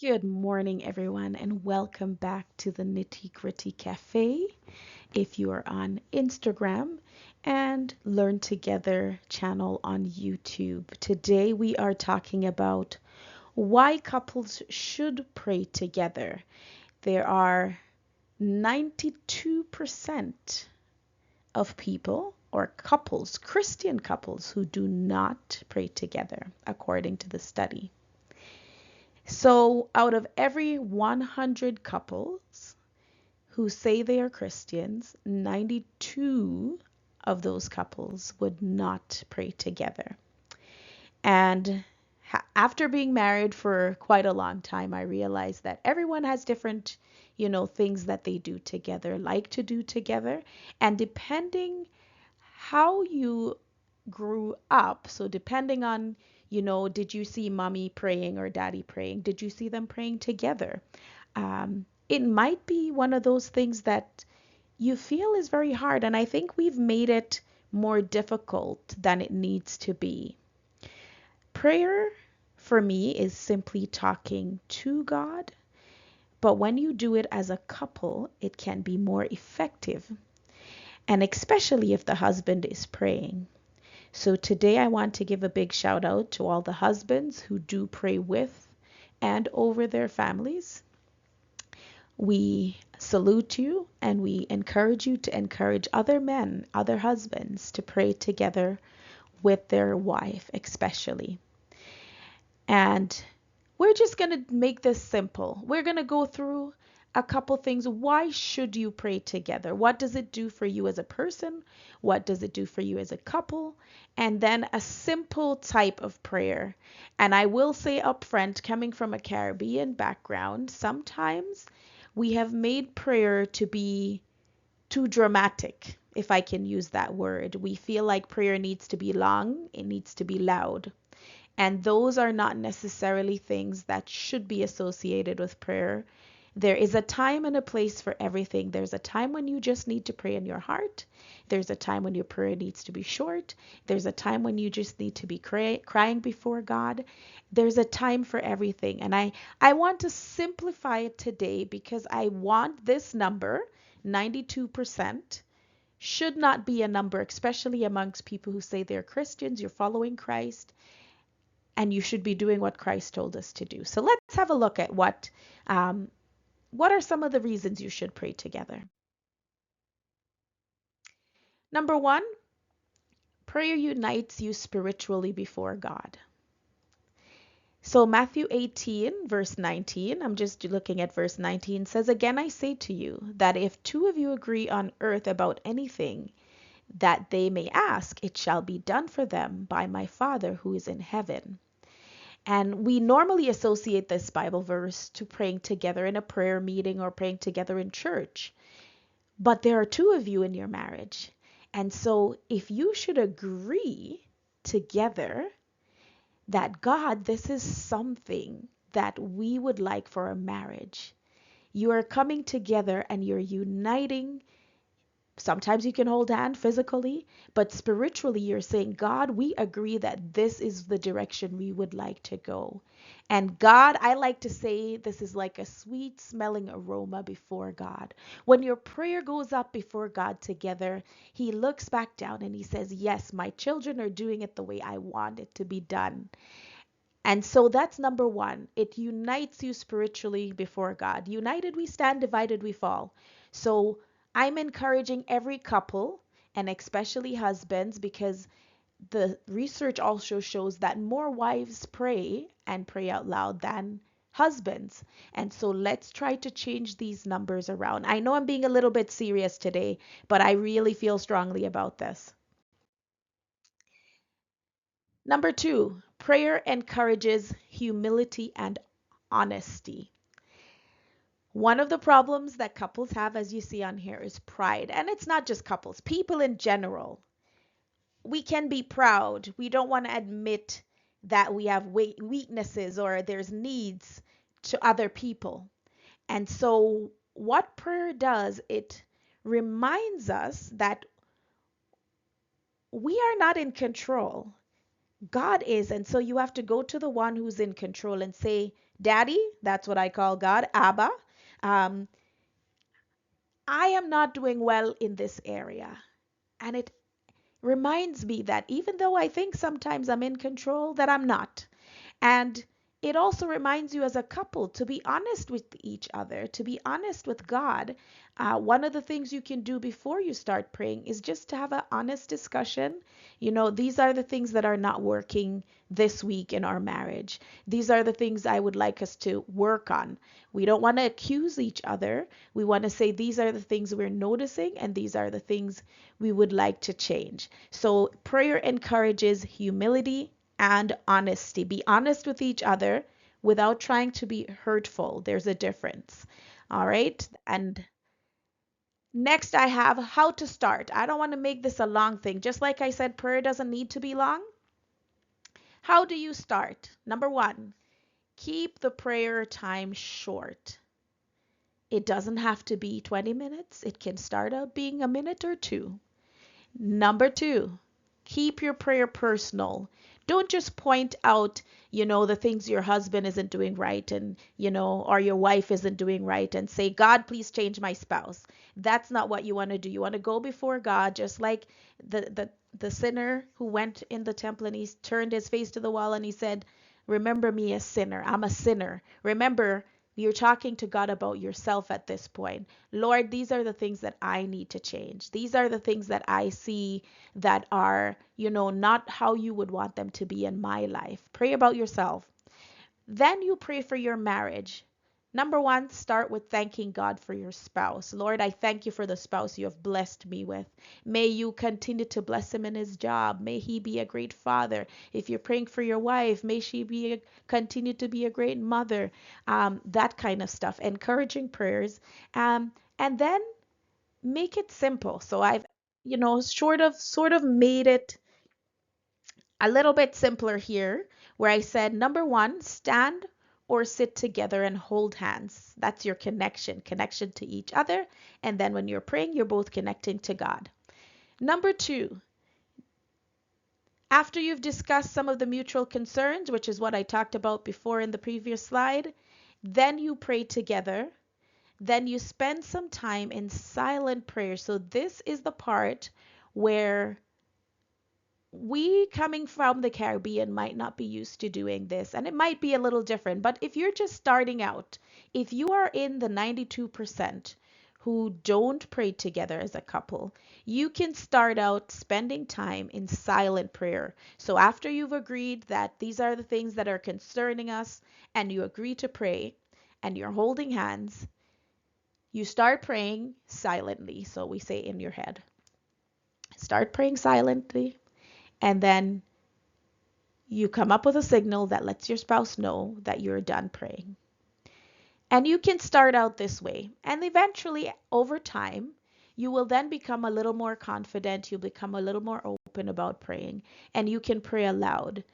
Good morning, everyone, and welcome back to the Nitty Gritty Cafe. If you are on Instagram and Learn Together channel on YouTube, today we are talking about why couples should pray together. There are 92% of people or couples, Christian couples, who do not pray together, according to the study. So, out of every 100 couples who say they are Christians, 92 of those couples would not pray together. And after being married for quite a long time, I realized that everyone has different, things that they do together, like to do together. And depending how you grew up, so depending on, did you see mommy praying or daddy praying? Did you see them praying together? It might be one of those things that you feel is very hard, and I think we've made it more difficult than it needs to be. Prayer for me is simply talking to God, but when you do it as a couple, it can be more effective, and especially if the husband is praying. So today I want to give a big shout out to all the husbands who do pray with and over their families. We salute you and we encourage you to encourage other men, other husbands to pray together with their wife, especially. And we're just going to make this simple. We're going to go through a couple things. Why should you pray together? What does it do for you as a person? What does it do for you as a couple? And then a simple type of prayer. And I will say up front, coming from a Caribbean background, sometimes we have made prayer to be too dramatic, if I can use that word. We feel like prayer needs to be long, it needs to be loud. And those are not necessarily things that should be associated with prayer. There is a time and a place for everything. There's a time when you just need to pray in your heart. There's a time when your prayer needs to be short. There's a time when you just need to be crying before God. There's a time for everything. And I want to simplify it today because I want this number, 92%, should not be a number, especially amongst people who say they're Christians, you're following Christ, and you should be doing what Christ told us to do. So let's have a look at what are some of the reasons you should pray together. Number one, prayer unites you spiritually before God. So Matthew 18, verse 19, I'm just looking at verse 19, says, "Again I say to you that if two of you agree on earth about anything that they may ask, it shall be done for them by my Father who is in heaven." And we normally associate this Bible verse to praying together in a prayer meeting or praying together in church. But there are two of you in your marriage. And so if you should agree together that God, this is something that we would like for a marriage, you are coming together and you're uniting. Sometimes you can hold hand physically, but spiritually, you're saying, God, we agree that this is the direction we would like to go. And God, I like to say this is like a sweet smelling aroma before God. When your prayer goes up before God together, He looks back down and He says, yes, my children are doing it the way I want it to be done. And so that's number one. It unites you spiritually before God. United we stand, divided we fall. So I'm encouraging every couple, and especially husbands, because the research also shows that more wives pray and pray out loud than husbands. And so let's try to change these numbers around. I know I'm being a little bit serious today, but I really feel strongly about this. Number two, prayer encourages humility and honesty. One of the problems that couples have, as you see on here, is pride. And it's not just couples, people in general. We can be proud. We don't want to admit that we have weaknesses or there's needs to other people. And so, what prayer does, it reminds us that we are not in control. God is. And so you have to go to the one who's in control and say, Daddy, that's what I call God, Abba. Um, I am not doing well in this area. And it reminds me that even though I think sometimes I'm in control, that I'm not. And it also reminds you as a couple to be honest with each other, to be honest with God. One of the things you can do before you start praying is just to have an honest discussion. These are the things that are not working this week in our marriage. These are the things I would like us to work on. We don't want to accuse each other. We want to say these are the things we're noticing and these are the things we would like to change. So prayer encourages humility and honesty. Be honest with each other without trying to be hurtful. There's a difference. All right. And next, I have how to start. I don't want to make this a long thing. Just like I said, prayer doesn't need to be long. How do you start? Number one, keep the prayer time short. It doesn't have to be 20 minutes. It can start out being a minute or two. Number two, keep your prayer personal. Don't just point out, the things your husband isn't doing right and, or your wife isn't doing right and say, God, please change my spouse. That's not what you want to do. You want to go before God, just like the sinner who went in the temple and he turned his face to the wall and he said, remember me a sinner. I'm a sinner. Remember, you're talking to God about yourself at this point. Lord, these are the things that I need to change. These are the things that I see that are, not how you would want them to be in my life. Pray about yourself. Then you pray for your marriage. Number one, start with thanking God for your spouse. Lord, I thank you for the spouse you have blessed me with. May you continue to bless him in his job. May he be a great father. If you're praying for your wife, may she continue to be a great mother. That kind of stuff. Encouraging prayers. And then make it simple. So I've, sort of made it a little bit simpler here, where I said, number one, stand or sit together and hold hands. That's your connection to each other. And then when you're praying, you're both connecting to God. Number two, after you've discussed some of the mutual concerns, which is what I talked about before in the previous slide, then you pray together. Then you spend some time in silent prayer. So this is the part where we coming from the Caribbean might not be used to doing this, and it might be a little different. But if you're just starting out, if you are in the 92% who don't pray together as a couple, you can start out spending time in silent prayer. So after you've agreed that these are the things that are concerning us, and you agree to pray, and you're holding hands, you start praying silently. So we say in your head. Start praying silently. And then you come up with a signal that lets your spouse know that you're done praying. And you can start out this way. And eventually, over time, you will then become a little more confident. You'll become a little more open about praying. And you can pray aloud.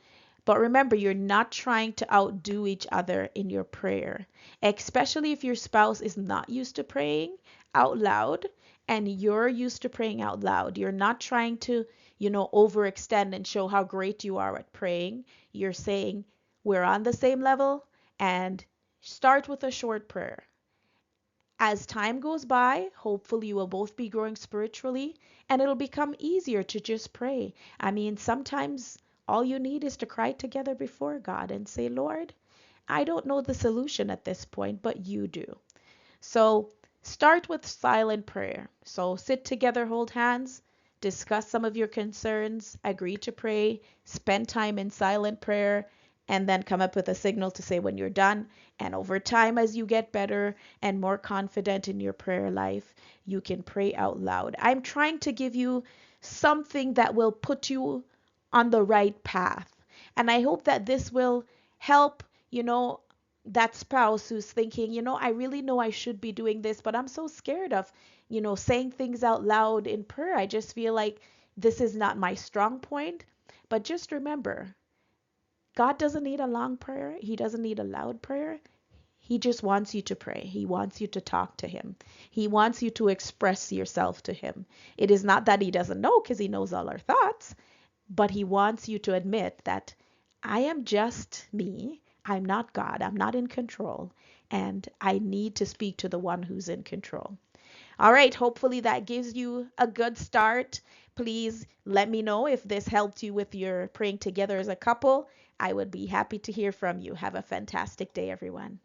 But remember, you're not trying to outdo each other in your prayer, especially if your spouse is not used to praying out loud and you're used to praying out loud. You're not trying to, overextend and show how great you are at praying. You're saying, we're on the same level, and start with a short prayer. As time goes by, hopefully you will both be growing spiritually and it'll become easier to just pray. I mean, sometimes all you need is to cry together before God and say, Lord, I don't know the solution at this point, but you do. So start with silent prayer. So sit together, hold hands, discuss some of your concerns, agree to pray, spend time in silent prayer, and then come up with a signal to say when you're done. And over time, as you get better and more confident in your prayer life, you can pray out loud. I'm trying to give you something that will put you on the right path. And I hope that this will help, that spouse who's thinking, I really know I should be doing this, but I'm so scared of, saying things out loud in prayer. I just feel like this is not my strong point. But just remember, God doesn't need a long prayer. He doesn't need a loud prayer. He just wants you to pray. He wants you to talk to him. He wants you to express yourself to him. It is not that he doesn't know, because he knows all our thoughts, but he wants you to admit that I am just me. I'm not God. I'm not in control. And I need to speak to the one who's in control. All right, hopefully that gives you a good start. Please let me know if this helped you with your praying together as a couple. I would be happy to hear from you. Have a fantastic day, everyone.